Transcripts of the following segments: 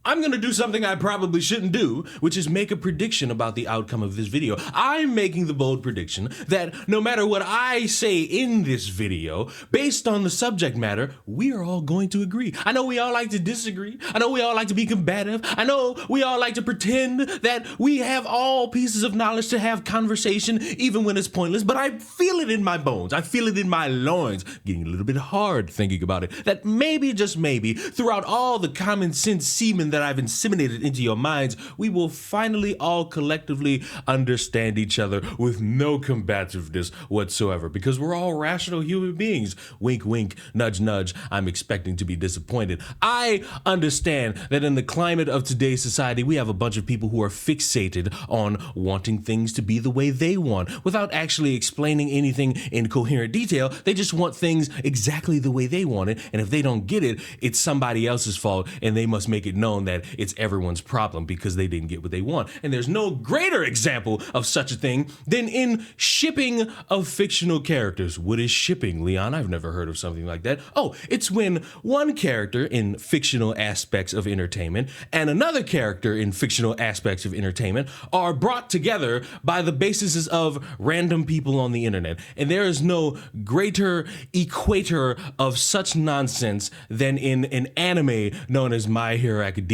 I'm going to do something I probably shouldn't do, which is make a prediction about the outcome of this video. I'm making the bold prediction that no matter what I say in this video, based on the subject matter, we are all going to agree. I know we all like to disagree. I know we all like to be combative. I know we all like to pretend that we have all pieces of knowledge to have conversation, even when it's pointless, but I feel it in my bones. I feel it in my loins, getting a little bit hard thinking about it, that maybe, just maybe, throughout all the common sense semen that I've inseminated into your minds, we will finally all collectively understand each other with no combativeness whatsoever, because we're all rational human beings. Wink, wink, nudge, nudge. I'm expecting to be disappointed. I understand that in the climate of today's society, we have a bunch of people who are fixated on wanting things to be the way they want without actually explaining anything in coherent detail. They just want things exactly the way they want it, and if they don't get it, it's somebody else's fault, and they must make it known that it's everyone's problem because they didn't get what they want. And there's no greater example of such a thing than in shipping of fictional characters. What is shipping, Leon? I've never heard of something like that. Oh, it's when one character in fictional aspects of entertainment and another character in fictional aspects of entertainment are brought together by the basis of random people on the internet. And there is no greater equator of such nonsense than in an anime known as My Hero Academia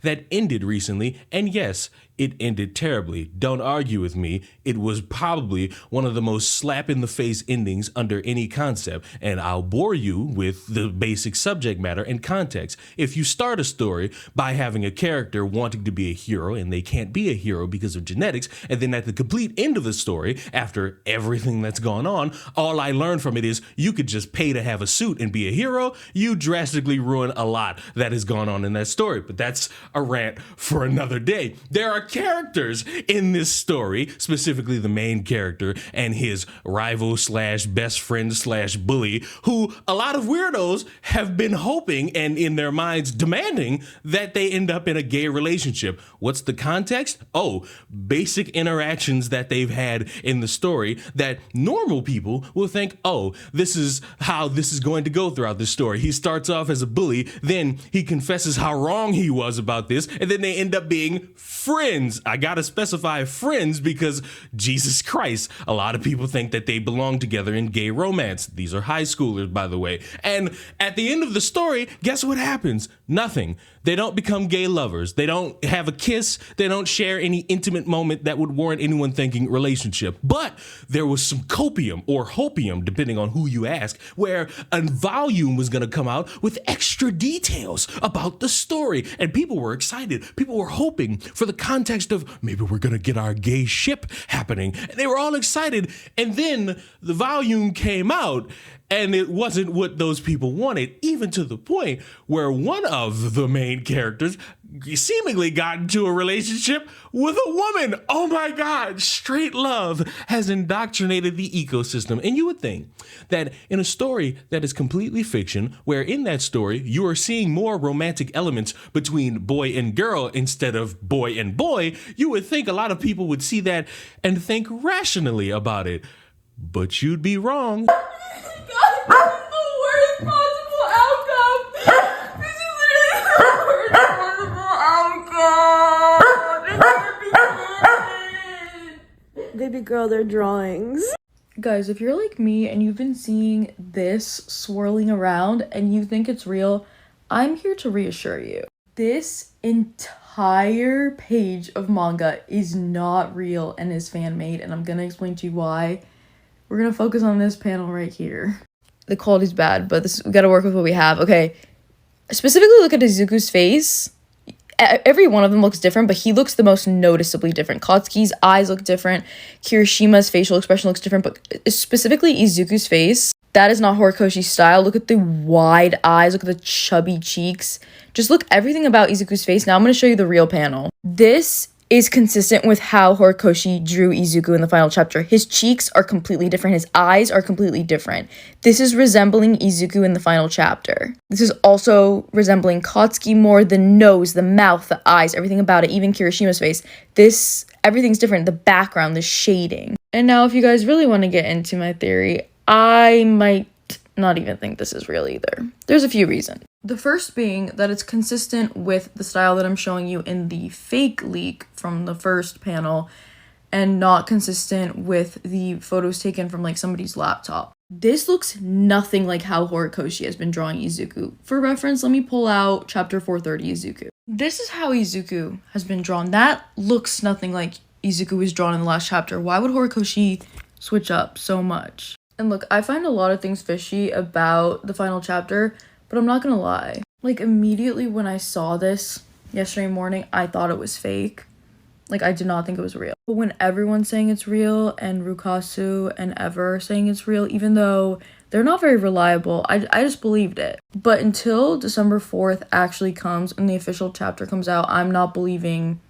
that ended recently, and yes, it ended terribly. Don't argue with me. It was probably one of the most slap-in-the-face endings under any concept, and I'll bore you with the basic subject matter and context. If you start a story by having a character wanting to be a hero, and they can't be a hero because of genetics, and then at the complete end of the story, after everything that's gone on, all I learned from it is you could just pay to have a suit and be a hero, you drastically ruin a lot that has gone on in that story. But that's a rant for another day. There are characters in this story, specifically the main character and his rival slash best friend slash bully, who a lot of weirdos have been hoping and in their minds demanding that they end up in a gay relationship. What's the context? Oh, basic interactions that they've had in the story that normal people will think, oh, this is how this is going to go throughout the story. He starts off as a bully, then he confesses how wrong he was about this, and then they end up being friends. I gotta specify friends because Jesus Christ, a lot of people think that they belong together in gay romance. These are high schoolers, by the way. And at the end of the story, guess what happens? Nothing. They don't become gay lovers. They don't have a kiss. They don't share any intimate moment that would warrant anyone thinking relationship. But there was some copium or hopium, depending on who you ask, where a volume was going to come out with extra details about the story. And people were excited. People were hoping for the context of maybe we're going to get our gay ship happening. And they were all excited. And then the volume came out, and it wasn't what those people wanted, even to the point where one of the main characters seemingly got into a relationship with a woman. Oh my God, straight love has indoctrinated the ecosystem. And you would think that in a story that is completely fiction, where in that story you are seeing more romantic elements between boy and girl instead of boy and boy, you would think a lot of people would see that and think rationally about it. But you'd be wrong. God, this is the worst possible outcome. This is literally the worst possible outcome. This can't be good. Baby girl, they're drawings. Guys, if you're like me and you've been seeing this swirling around and you think it's real, I'm here to reassure you. This entire page of manga is not real and is fan-made, and I'm gonna explain to you why. We're gonna focus on this panel right here. The quality's bad, but we gotta work with what we have. Okay, specifically look at Izuku's face. Every one of them looks different, but he looks the most noticeably different. Katsuki's eyes look different. Kirishima's facial expression looks different, but specifically Izuku's face, that is not Horikoshi's style. Look at the wide eyes, look at the chubby cheeks. Just look everything about Izuku's face. Now I'm gonna show you the real panel. This is consistent with how Horikoshi drew Izuku in the final chapter. His cheeks are completely different. His eyes are completely different. This is resembling Izuku in the final chapter. This is also resembling Katsuki more. The nose, the mouth, the eyes, everything about it, even Kirishima's face. Everything's different. The background, the shading. And now if you guys really want to get into my theory, I might not even think this is real either. There's a few reasons. The first being that it's consistent with the style that I'm showing you in the fake leak from the first panel, and not consistent with the photos taken from like somebody's laptop. This looks nothing like how Horikoshi has been drawing Izuku. For reference, let me pull out chapter 430 Izuku. This is how Izuku has been drawn. That looks nothing like Izuku was drawn in the last chapter. Why would Horikoshi switch up so much? And look, I find a lot of things fishy about the final chapter, but I'm not gonna lie. Like, immediately when I saw this yesterday morning, I thought it was fake. Like, I did not think it was real. But when everyone's saying it's real, and Rukasu and Ever are saying it's real, even though they're not very reliable, I just believed it. But until December 4th actually comes and the official chapter comes out, I'm not believing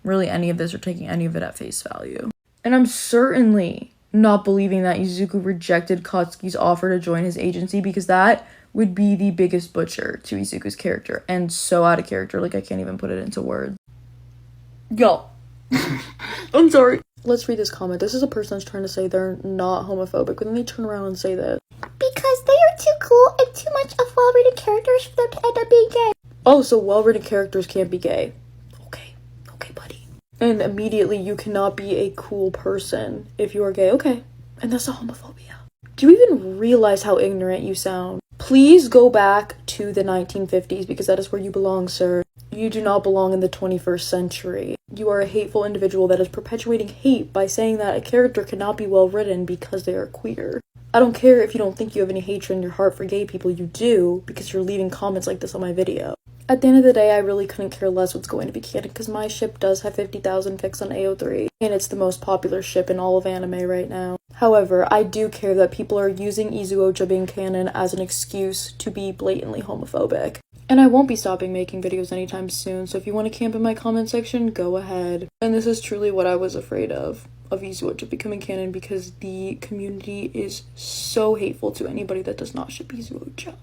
really any of this or taking any of it at face value. And I'm certainly not believing that Izuku rejected Katsuki's offer to join his agency, because that would be the biggest butcher to Izuku's character, and so out of character, like I can't even put it into words. Yo. I'm sorry. Let's read this comment. This is a person that's trying to say they're not homophobic, but then they turn around and say this. Because they are too cool and too much of well-written characters for them to end up being gay. Oh, so well-written characters can't be gay. Okay, buddy. And immediately you cannot be a cool person if you are gay. Okay. And that's not homophobia. Do you even realize how ignorant you sound? Please go back to the 1950s, because that is where you belong, sir. You do not belong in the 21st century. You are a hateful individual that is perpetuating hate by saying that a character cannot be well written because they are queer. I don't care if you don't think you have any hatred in your heart for gay people, you do, because you're leaving comments like this on my video. At the end of the day, I really couldn't care less what's going to be canon, because my ship does have 50,000 fics on AO3, and it's the most popular ship in all of anime right now. However, I do care that people are using Izuocha being canon as an excuse to be blatantly homophobic. And I won't be stopping making videos anytime soon, so if you want to camp in my comment section, go ahead. And this is truly what I was afraid of Izuocha becoming canon, because the community is so hateful to anybody that does not ship Izuocha.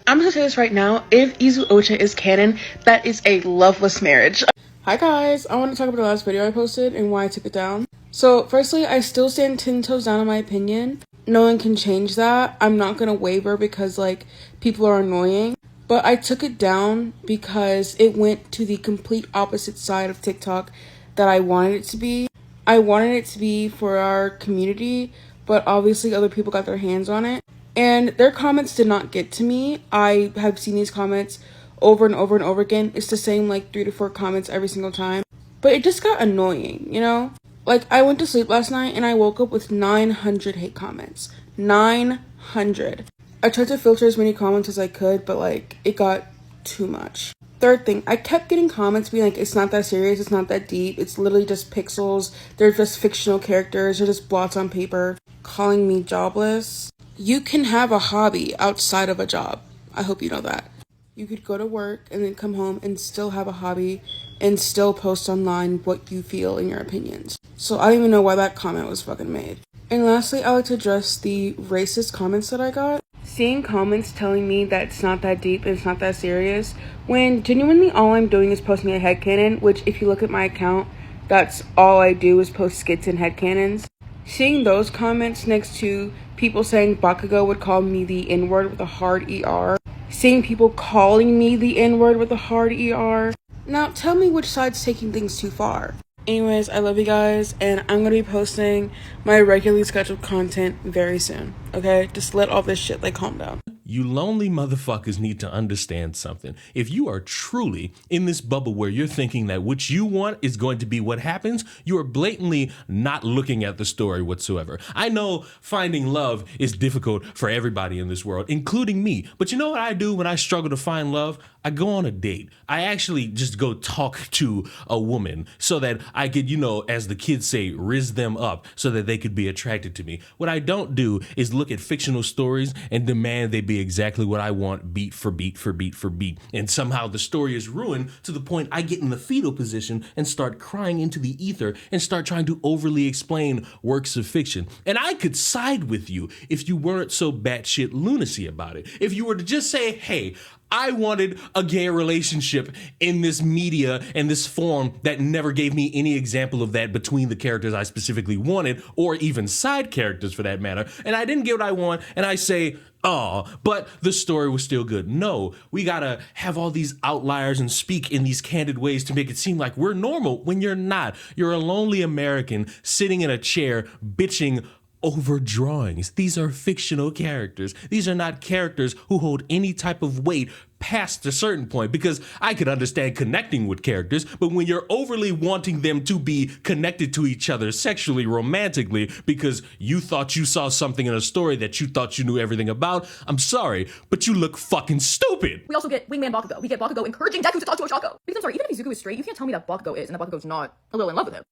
I'm gonna say this right now, if Izuocha is canon, that is a loveless marriage. Hi guys, I want to talk about the last video I posted and why I took it down. So, firstly, I still stand 10 toes down on my opinion. No one can change that. I'm not gonna waver because, like, people are annoying. But I took it down because it went to the complete opposite side of TikTok that I wanted it to be. I wanted it to be for our community, but obviously other people got their hands on it. And their comments did not get to me. I have seen these comments over and over and over again. It's the same like 3 to 4 comments every single time. But it just got annoying, you know? Like, I went to sleep last night and I woke up with 900 hate comments. 900. I tried to filter as many comments as I could, but like, it got too much. Third thing, I kept getting comments being like, it's not that serious, it's not that deep, it's literally just pixels, they're just fictional characters, they're just blots on paper, calling me jobless. You can have a hobby outside of a job. I hope you know that. You could go to work and then come home and still have a hobby and still post online what you feel in your opinions. So I don't even know why that comment was fucking made. And lastly, I like to address the racist comments that I got. Seeing comments telling me that it's not that deep and it's not that serious, when genuinely all I'm doing is posting a headcanon, which if you look at my account, that's all I do is post skits and headcanons. Seeing those comments next to people saying Bakugo would call me the N-word with a hard ER. Seeing people calling me the N-word with a hard ER. Now, tell me which side's taking things too far. Anyways, I love you guys, and I'm gonna be posting my regularly scheduled content very soon, okay? Just let all this shit, like, calm down. You lonely motherfuckers need to understand something. If you are truly in this bubble where you're thinking that what you want is going to be what happens, you are blatantly not looking at the story whatsoever. I know finding love is difficult for everybody in this world, including me. But you know what I do when I struggle to find love? I go on a date. I actually just go talk to a woman so that I could, you know, as the kids say, riz them up so that they could be attracted to me. What I don't do is look at fictional stories and demand they be exactly what I want, beat for beat for beat for beat. And somehow the story is ruined to the point I get in the fetal position and start crying into the ether and start trying to overly explain works of fiction. And I could side with you if you weren't so batshit lunacy about it. If you were to just say, hey, I wanted a gay relationship in this media and this form that never gave me any example of that between the characters I specifically wanted, or even side characters for that matter. And I didn't get what I want, and I say, oh, but the story was still good. No, we gotta have all these outliers and speak in these candid ways to make it seem like we're normal when you're not. You're a lonely American sitting in a chair bitching over drawings. These are fictional characters. These are not characters who hold any type of weight past a certain point, because I could understand connecting with characters, but when you're overly wanting them to be connected to each other sexually, romantically, because you thought you saw something in a story that you thought you knew everything about, I'm sorry, but you look fucking stupid. We also get Wingman Bakugo. We get Bakugo encouraging Deku to talk to Ochako. Because I'm sorry, even if Izuku is straight, you can't tell me that Bakugo is, and that Bakugo's not a little in love with him.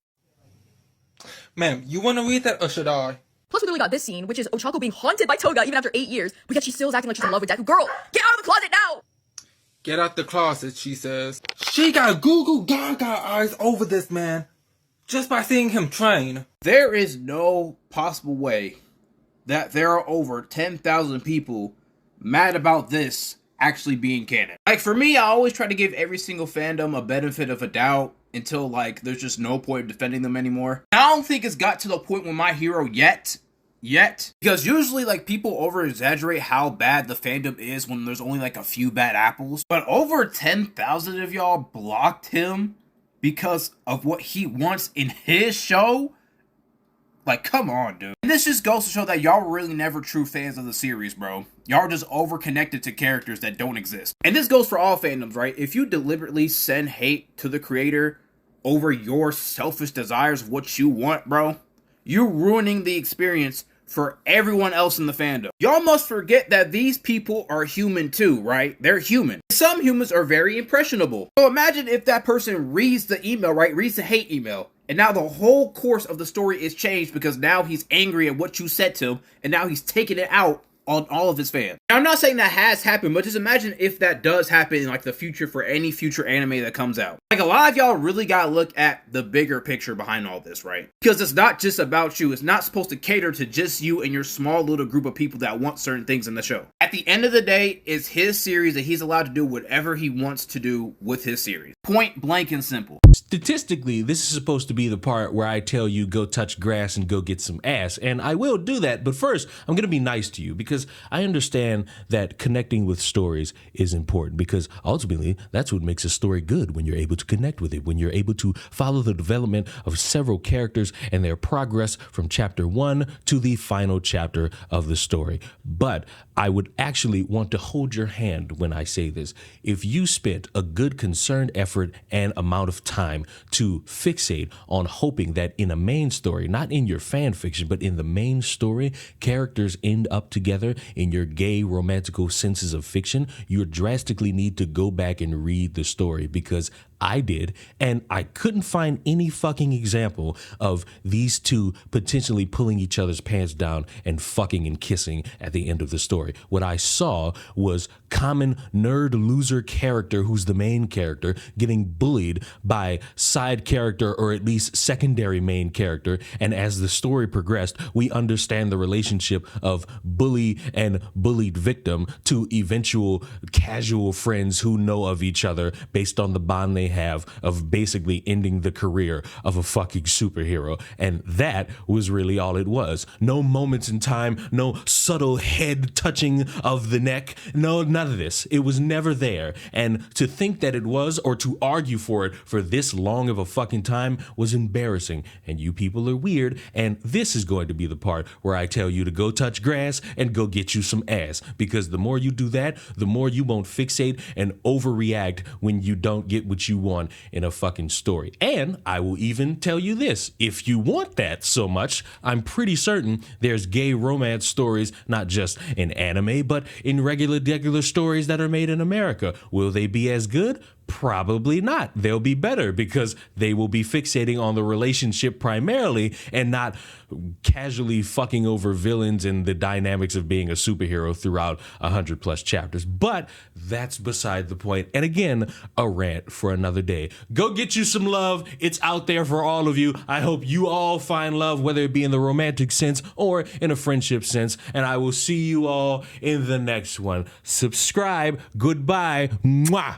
Ma'am, you want to read that or should I? Plus, we literally got this scene, which is Ochako being haunted by Toga even after 8 years, but yet she still is acting like she's in love with Deku. Girl, get out of the closet now! Get out the closet, she says. She got Google Gaga eyes over this man just by seeing him train. There is no possible way that there are over 10,000 people mad about this actually being canon. Like, for me, I always try to give every single fandom a benefit of a doubt until, like, there's just no point of defending them anymore. I don't think it's got to the point with My Hero yet. Because usually, like, people over-exaggerate how bad the fandom is when there's only, like, a few bad apples. But over 10,000 of y'all blocked him because of what he wants in his show? Like, come on, dude. And this just goes to show that y'all were really never true fans of the series, bro. Y'all are just over-connected to characters that don't exist. And this goes for all fandoms, right? If you deliberately send hate to the creator over your selfish desires of what you want, bro, you're ruining the experience for everyone else in the fandom. Y'all must forget that these people are human too, right? They're human. Some humans are very impressionable. So imagine if that person reads the email, right? Reads the hate email. And now the whole course of the story is changed because now he's angry at what you said to him. And now he's taking it out on all of his fans. Now, I'm not saying that has happened, but just imagine if that does happen in, like, the future for any future anime that comes out. Like, a lot of y'all really gotta look at the bigger picture behind all this, right? Because it's not just about you. It's not supposed to cater to just you and your small little group of people that want certain things in the show. At the end of the day, it's his series and he's allowed to do whatever he wants to do with his series. Point blank and simple. Statistically, this is supposed to be the part where I tell you go touch grass and go get some ass, and I will do that, but first, I'm gonna be nice to you because I understand that connecting with stories is important, because ultimately, that's what makes a story good, when you're able to connect with it, when you're able to follow the development of several characters and their progress from chapter 1 to the final chapter of the story. But I would actually want to hold your hand when I say this. If you spent a good concerned effort and amount of time to fixate on hoping that in a main story, not in your fan fiction, but in the main story, characters end up together in your gay romantical senses of fiction, you drastically need to go back and read the story, because I did, and I couldn't find any fucking example of these two potentially pulling each other's pants down and fucking and kissing at the end of the story. What I saw was common nerd loser character who's the main character getting bullied by side character, or at least secondary main character, and as the story progressed, we understand the relationship of bully and bullied victim to eventual casual friends who know of each other based on the bond they have of basically ending the career of a fucking superhero. And that was really all it was. No moments in time, no subtle head touching of the neck, no, none of this. It was never there. And to think that it was, or to argue for it for this long of a fucking time, was embarrassing. And you people are weird, and this is going to be the part where I tell you to go touch grass and go get you some ass, because the more you do that, the more you won't fixate and overreact when you don't get what you want in a fucking story. And I will even tell you this, if you want that so much, I'm pretty certain there's gay romance stories, not just in anime, but in regular stories that are made in America. Will they be as good? Probably not. They'll be better because they will be fixating on the relationship primarily and not casually fucking over villains and the dynamics of being a superhero throughout 100+ chapters. But that's beside the point. And again, a rant for another day. Go get you some love. It's out there for all of you. I hope you all find love, whether it be in the romantic sense or in a friendship sense. And I will see you all in the next one. Subscribe. Goodbye. Mwah.